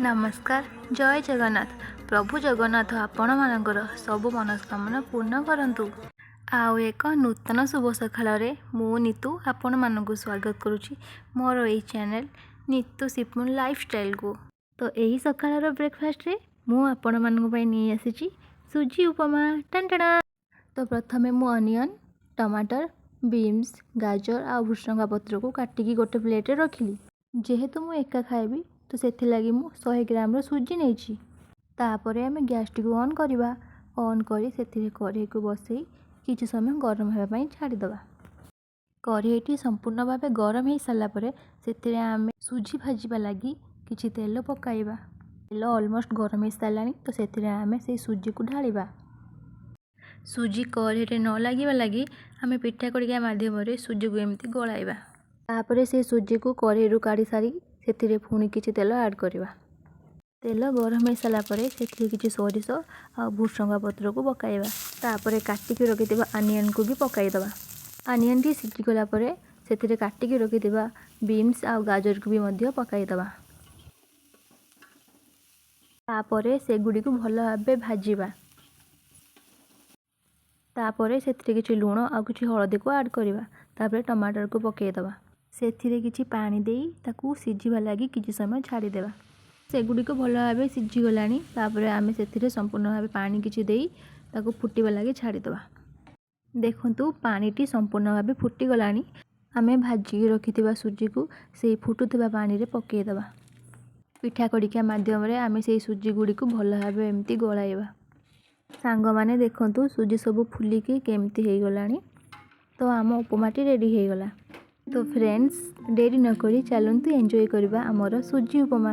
नमस्कार जय जगन्नाथ। प्रभु जगन्नाथ आपण मानकर सबु मनस्कामना पूर्ण करंतु। आउ एक नूतन शुभ सकाळ मु नीतू आपण मानक स्वागत करुच्ची मोर यही चैनल नीतू सिपुन लाइफस्टाइल को। तो यही सकाळ ब्रेकफास्ट रे मु आपण मानक नहीं आसी सुजी उपमा टंटना। तो प्रथमे मु अनियन टमाटर बीन्स गाजर आ भृषंगा पत्र को काटिकी गोटे प्लेट रे रखिली। जेहेतु मु एका खाइबी तो सेथि लगी मु 100 ग्राम सुजी नहीं। तापरे आमे गैस टी ऑन करवा। ऑन करी सेथिरे कढ़ई को बसई किछि समय गरम होगा छाड़ीदवा। कढ़ईटी संपूर्ण भाव गरम हो सारा पर सेथिरे आमे सुजी भाजवा लगी किछि तेल पकाइबा। तेल ऑलमोस्ट गरम हो सारा तो सेथिरे आमे से सुजी को ढालिबा। सुजी कढ़ईरे न लगे लगी आमे पिठा कड़िका माध्यम सुजी को एमती गलाइबा। तापरे से सुजी को कढ़ईरू काढ़ी सारी सेथिरे पुणी किछि तेल ऐड करवा। तेल गरम हो सारा पर सेथिरे किछि सोरिष आ भृषंगा पत्र को पकाइबा। तापरे काटिकी रखिथिबा अनियन को भी पकाइदबा। अनियन टी सिझी गला पर सेथिरे काटिकी रखिथिबा बीन्स आ गाजर को भी मध्य पकाइदबा। तापरे से गुडी को भलो भाबे भाजीबा। तापरे सेथिरे किछि लूण आ किछि हळदी को ऐड करवा। तापरे टमाटर को पकाइदबा। सेथिरे किछि पानी देई ताकू सिझिबा लागि किछि समय छाड़ी देबा। सेगुडी को भलो भाबे सिझी गलानी। तापरे आमे सेथिरे संपूर्ण भाबे पानी किछि देई ताकू फुटीबा लागि छाड़ी देबा। देखंतु पानीटी संपूर्ण भाबे फुटी गलानी। आमे भाजी रखिथिबा सुजी को सेई फुटुथिबा पानी रे पकेई देबा। पिठा कड़िका माध्यम रे आमे सेई सुजी गुडी को भलो भाबे एम्ति गलाइबा। सांग माने देखंतु सुजी सब फुलिकी केमती हे गलानी। तो आम उपमाटी रेडी हे गला। तो फ्रेंड्स डेरी न करी चलंतु एंजॉय करबा हमर सुजी उपमा।